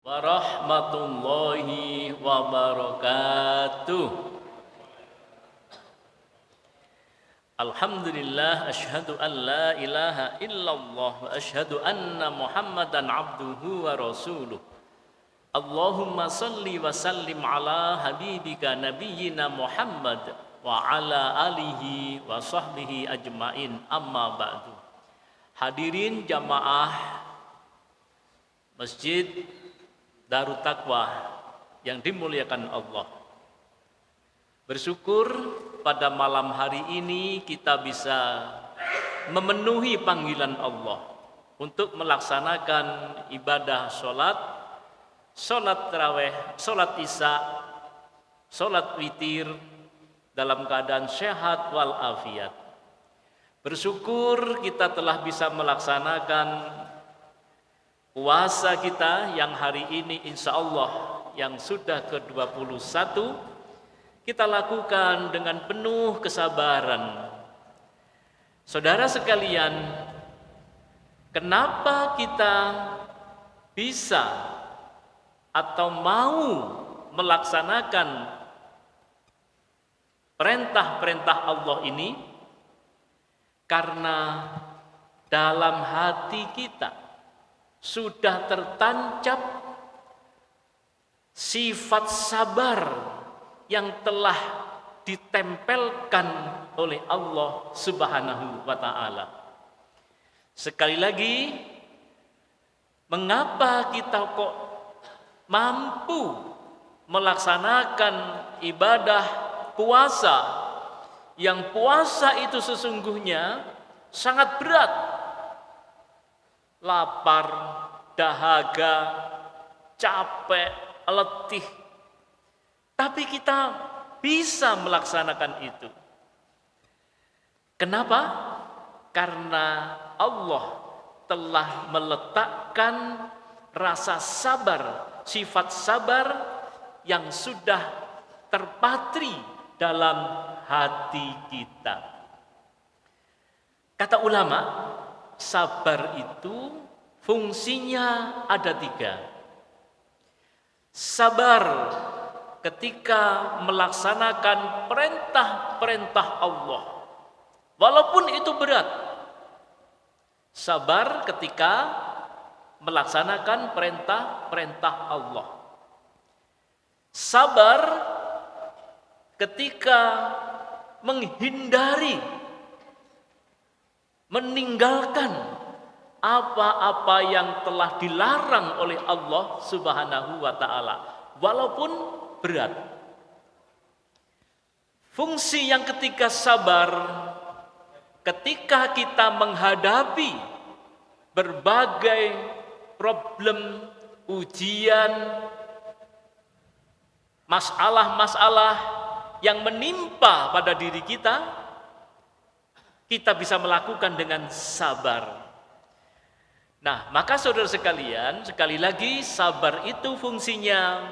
Warahmatullahi wabarakatuh. Alhamdulillah, asyhadu an la ilaha illallah wa asyhadu anna Muhammadan abduhu wa rasuluh. Allahumma salli wa sallim ala habibika nabiyyina Muhammad wa ala alihi wa sahbihi ajmain, amma ba'du. Hadirin jamaah Masjid Darut Taqwa yang dimuliakan Allah. Bersyukur pada malam hari ini kita bisa memenuhi panggilan Allah untuk melaksanakan ibadah sholat tarawih, sholat isya, sholat witir dalam keadaan sehat walafiat. Bersyukur kita telah bisa melaksanakan puasa kita yang hari ini insya Allah yang sudah ke-21 kita lakukan dengan penuh kesabaran. Saudara sekalian, kenapa kita bisa atau mau melaksanakan perintah-perintah Allah ini? Karena dalam hati kita sudah tertancap sifat sabar yang telah ditempelkan oleh Allah Subhanahu wa ta'ala. Sekali lagi, mengapa kita kok mampu melaksanakan ibadah puasa, yang puasa itu sesungguhnya sangat berat, lapar, dahaga, capek, letih, tapi kita bisa melaksanakan itu. Kenapa? Karena Allah telah meletakkan rasa sabar, sifat sabar yang sudah terpatri dalam hati kita. Kata ulama, sabar itu fungsinya ada 3. Sabar ketika melaksanakan perintah-perintah Allah, walaupun itu berat. Sabar ketika melaksanakan perintah-perintah Allah. Sabar ketika meninggalkan apa-apa yang telah dilarang oleh Allah Subhanahu wa ta'ala, walaupun berat. Fungsi yang ketiga sabar ketika kita menghadapi berbagai problem, ujian, masalah-masalah yang menimpa pada diri kita, kita bisa melakukan dengan sabar. Nah, maka saudara sekalian, sekali lagi sabar itu fungsinya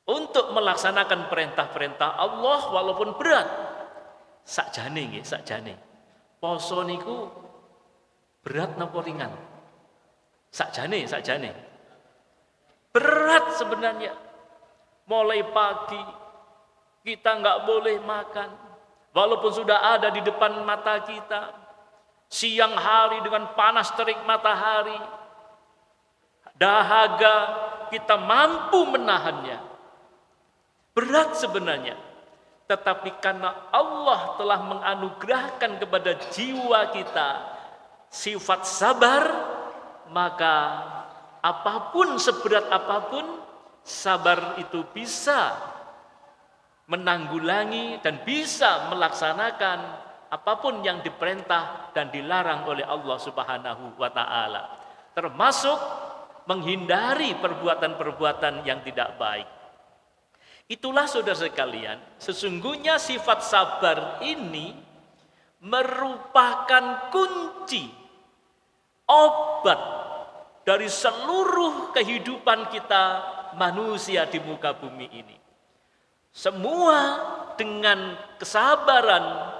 untuk melaksanakan perintah-perintah Allah walaupun berat. Sakjane nggih, sakjane. Poso niku berat napa ringan? Sakjane. Berat sebenarnya. Mulai pagi kita nggak boleh makan, walaupun sudah ada di depan mata kita. Siang hari dengan panas terik matahari, dahaga kita mampu menahannya. Berat sebenarnya, tetapi karena Allah telah menganugerahkan kepada jiwa kita sifat sabar, maka apapun, seberat apapun, sabar itu bisa menanggulangi dan bisa melaksanakan apapun yang diperintah dan dilarang oleh Allah Subhanahu wa ta'ala, termasuk menghindari perbuatan-perbuatan yang tidak baik. Itulah saudara sekalian, sesungguhnya sifat sabar ini merupakan kunci obat dari seluruh kehidupan kita manusia di muka bumi ini. Semua dengan kesabaran,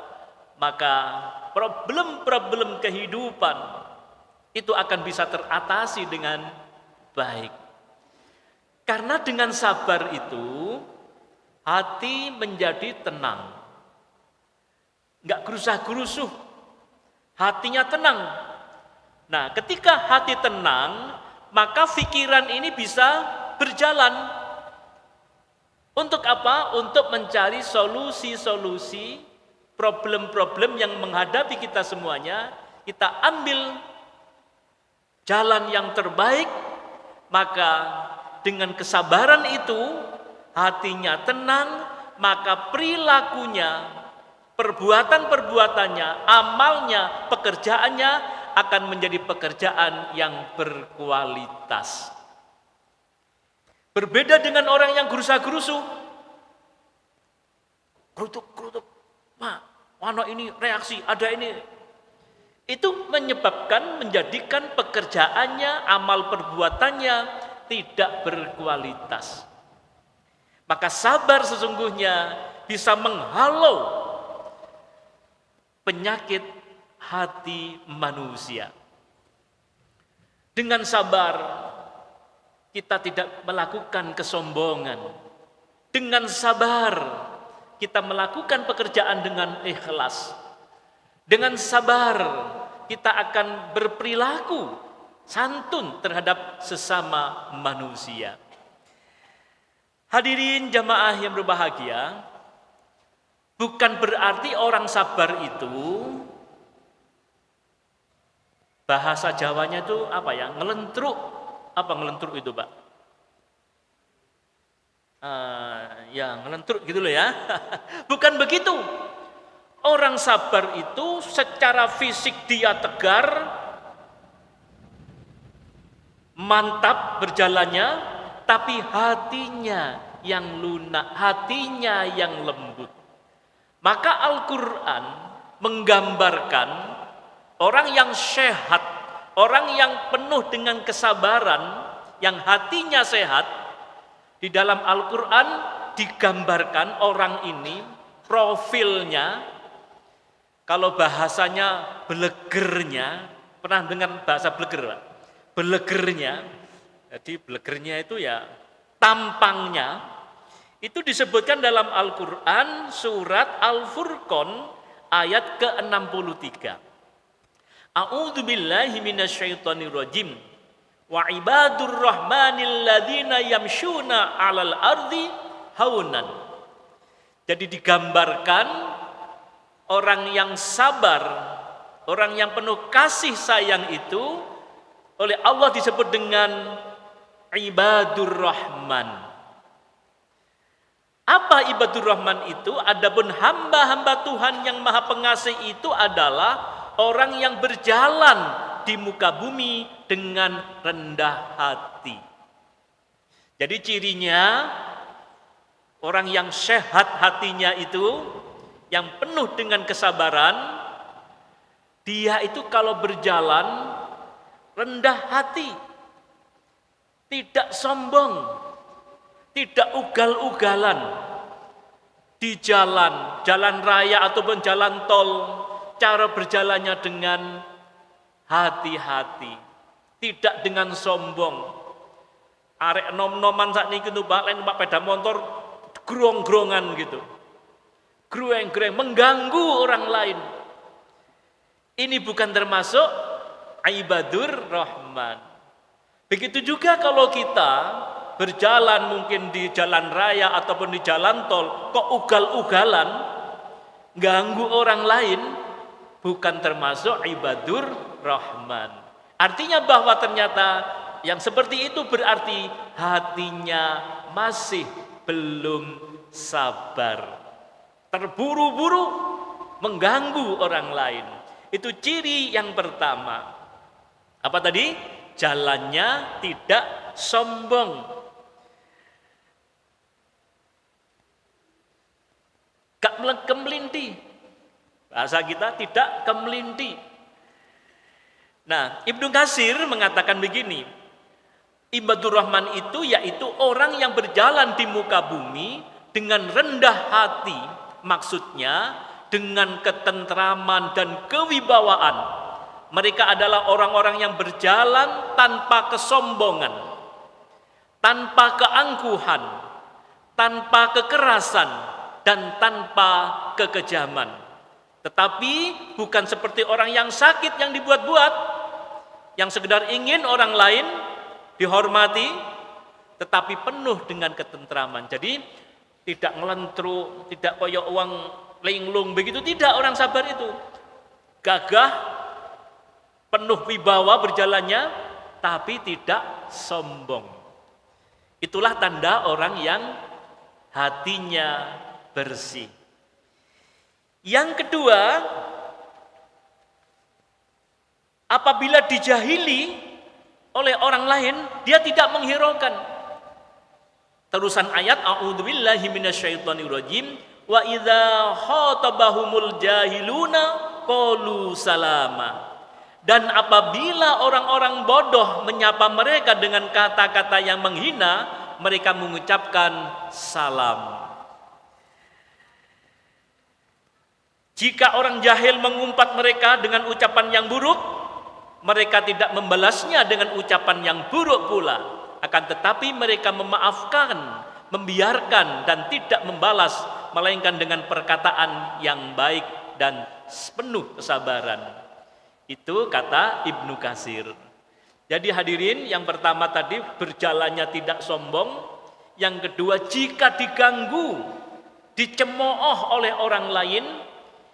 maka problem-problem kehidupan itu akan bisa teratasi dengan baik. Karena dengan sabar itu hati menjadi tenang. Enggak gerusah-gerusuh. Hatinya tenang. Nah, ketika hati tenang, maka pikiran ini bisa berjalan. Untuk apa? Untuk mencari solusi-solusi problem-problem yang menghadapi kita semuanya. Kita ambil jalan yang terbaik, maka dengan kesabaran itu hatinya tenang, maka perilakunya, perbuatan-perbuatannya, amalnya, pekerjaannya akan menjadi pekerjaan yang berkualitas. Berbeda dengan orang yang gerusa-gerusu. Kerutuk, Pak, wano ini reaksi, ada ini. Itu menjadikan pekerjaannya, amal perbuatannya tidak berkualitas. Maka sabar sesungguhnya bisa menghalau penyakit hati manusia. Dengan sabar kita tidak melakukan kesombongan. Dengan sabar kita melakukan pekerjaan dengan ikhlas. Dengan sabar kita akan berperilaku santun terhadap sesama manusia. Hadirin jamaah yang berbahagia, bukan berarti orang sabar itu bahasa Jawanya itu apa ya? Ngelentruk. Apa ngelentruk itu, Pak? Ya ngelentruk gitu loh ya. Bukan begitu. Orang sabar itu secara fisik dia tegar, mantap berjalannya, tapi hatinya yang lunak, hatinya yang lembut. Maka Al-Quran menggambarkan orang yang sehat, orang yang penuh dengan kesabaran, yang hatinya sehat. Di dalam Al-Quran digambarkan orang ini, profilnya, kalau bahasanya belegernya, pernah dengar bahasa beleger, Pak? Belegernya, jadi belegernya itu ya tampangnya, itu disebutkan dalam Al-Quran surat Al-Furqan ayat ke-63. A'udzu billahi minasyaitonir rajim. Wa ibadur rahmanil ladzina yamshuna 'alal ardi haunan. Jadi digambarkan orang yang sabar, orang yang penuh kasih sayang itu oleh Allah disebut dengan ibadur rahman. Apa ibadur rahman itu? Adapun hamba-hamba Tuhan yang maha pengasih itu adalah orang yang berjalan di muka bumi dengan rendah hati. Jadi cirinya orang yang sehat hatinya itu, yang penuh dengan kesabaran, dia itu kalau berjalan rendah hati, tidak sombong, tidak ugal-ugalan. Di jalan raya ataupun jalan tol, cara berjalannya dengan hati-hati, tidak dengan sombong. Arek nom-noman saat ini gitu, Pak, lain Pak peda motor grong-grongan gitu, grueng-grueng, mengganggu orang lain. Ini bukan termasuk ibadur rahman. Begitu juga kalau kita berjalan mungkin di jalan raya ataupun di jalan tol, kok ugal-ugalan, ganggu orang lain, bukan termasuk ibadur rahman. Artinya bahwa ternyata yang seperti itu berarti hatinya masih belum sabar. Terburu-buru mengganggu orang lain. Itu ciri yang pertama. Apa tadi? Jalannya tidak sombong. Gak kemelinti. Bahasa kita tidak kemelinti. Nah, Ibnu Katsir mengatakan begini. Ibadur Rahman itu yaitu orang yang berjalan di muka bumi dengan rendah hati. Maksudnya dengan ketentraman dan kewibawaan. Mereka adalah orang-orang yang berjalan tanpa kesombongan. tanpa keangkuhan, tanpa kekerasan, dan tanpa kekejaman. Tetapi bukan seperti orang yang sakit yang dibuat-buat, yang sekedar ingin orang lain dihormati, tetapi penuh dengan ketentraman. Jadi tidak ngelentruk, tidak koyok uang linglung begitu, tidak orang sabar itu. Gagah, penuh wibawa berjalannya, tapi tidak sombong. Itulah tanda orang yang hatinya bersih. Yang kedua, apabila dijahili oleh orang lain, dia tidak menghiraukan. Terusan ayat, a'udzubillahi minasyaitonirrajim, wa idza khatabahumul jahiluna qalu salama. Dan apabila orang-orang bodoh menyapa mereka dengan kata-kata yang menghina, mereka mengucapkan salam. Jika orang jahil mengumpat mereka dengan ucapan yang buruk, mereka tidak membalasnya dengan ucapan yang buruk pula. Akan tetapi mereka memaafkan, membiarkan, dan tidak membalas, melainkan dengan perkataan yang baik dan penuh kesabaran. Itu kata Ibnu Katsir. Jadi hadirin, yang pertama tadi berjalannya tidak sombong. Yang kedua, jika diganggu, dicemooh oleh orang lain,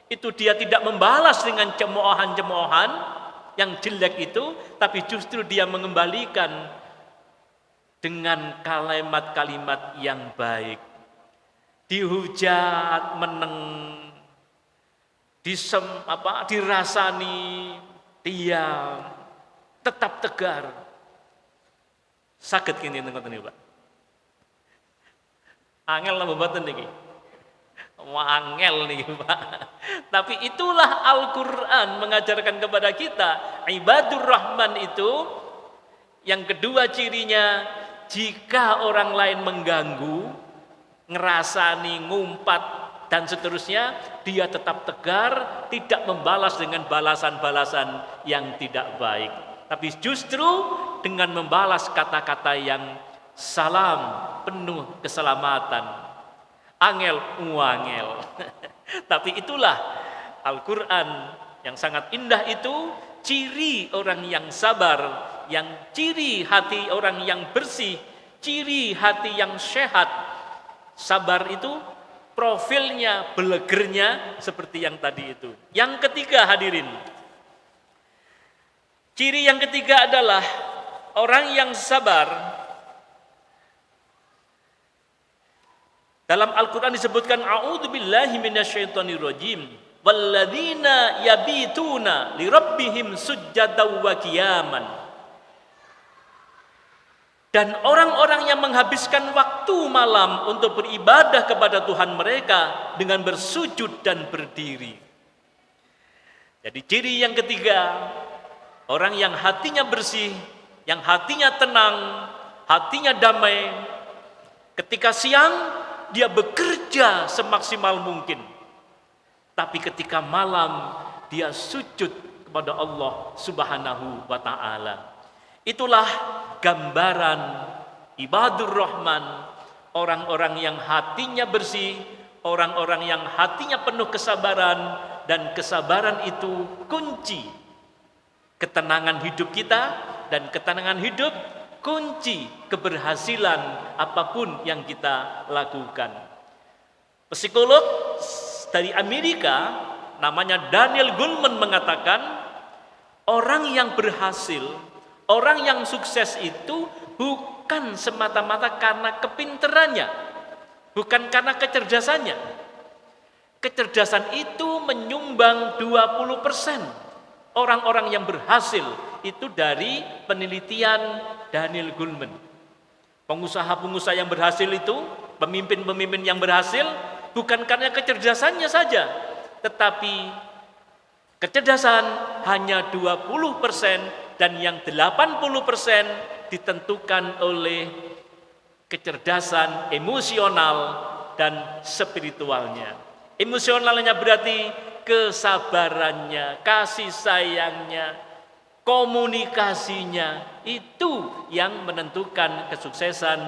itu dia tidak membalas dengan cemoohan-cemoohan yang jelek itu, tapi justru dia mengembalikan dengan kalimat-kalimat yang baik. Dihujat, meneng, dirasani, diam, tetap tegar. Saged kene ngoten niku, Pak. Angel lah mboten niki. Angel nih Pak. Tapi itulah Al-Quran mengajarkan kepada kita. Ibadur Rahman itu yang kedua cirinya, jika orang lain mengganggu, ngerasani, ngumpat, dan seterusnya, dia tetap tegar, tidak membalas dengan balasan-balasan yang tidak baik. Tapi justru dengan membalas kata-kata yang salam, penuh keselamatan. Angel, wangel. Tapi itulah Al-Quran yang sangat indah itu, ciri orang yang sabar, yang ciri hati orang yang bersih, ciri hati yang sehat. Sabar itu profilnya, belegernya seperti yang tadi itu. Yang ketiga hadirin, ciri yang ketiga adalah orang yang sabar. Dalam Al-Quran disebutkan, a'udzubillahi minasyaitonirrajim, walladzina yabituna lirabbihim sujjadan wa qiyaman. Dan orang-orang yang menghabiskan waktu malam untuk beribadah kepada Tuhan mereka dengan bersujud dan berdiri. Jadi ciri yang ketiga, orang yang hatinya bersih, yang hatinya tenang, hatinya damai. Ketika siang dia bekerja semaksimal mungkin, tapi ketika malam dia sujud kepada Allah Subhanahu wa ta'ala. Itulah gambaran ibadur Rahman, orang-orang yang hatinya bersih, orang-orang yang hatinya penuh kesabaran, dan kesabaran itu kunci ketenangan hidup kita, dan ketenangan hidup kunci keberhasilan apapun yang kita lakukan. Psikolog dari Amerika namanya Daniel Goleman mengatakan, orang yang berhasil, orang yang sukses itu bukan semata-mata karena kepinterannya, bukan karena kecerdasannya. Kecerdasan itu menyumbang 20% orang-orang yang berhasil itu dari penelitian Daniel Goleman. Pengusaha-pengusaha yang berhasil itu, pemimpin-pemimpin yang berhasil, bukan karena kecerdasannya saja, tetapi kecerdasan hanya 20% dan yang 80% ditentukan oleh kecerdasan emosional dan spiritualnya. Emosionalnya berarti kesabarannya, kasih sayangnya, komunikasinya itu yang menentukan kesuksesan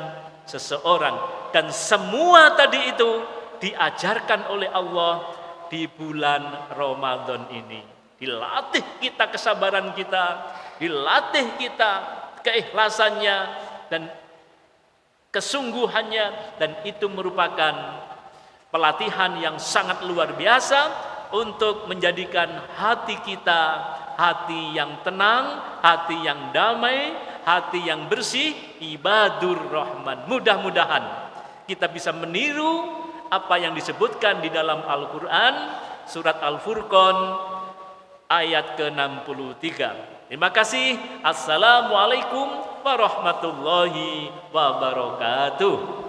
seseorang. Dan semua tadi itu diajarkan oleh Allah di bulan Ramadan ini. Dilatih kita kesabaran kita, dilatih kita keikhlasannya dan kesungguhannya, dan itu merupakan pelatihan yang sangat luar biasa untuk menjadikan hati kita hati yang tenang, hati yang damai, hati yang bersih, ibadur rahman. Mudah-mudahan kita bisa meniru apa yang disebutkan di dalam Al-Quran, surat Al-Furqan ayat ke-63. Terima kasih. Assalamualaikum warahmatullahi wabarakatuh.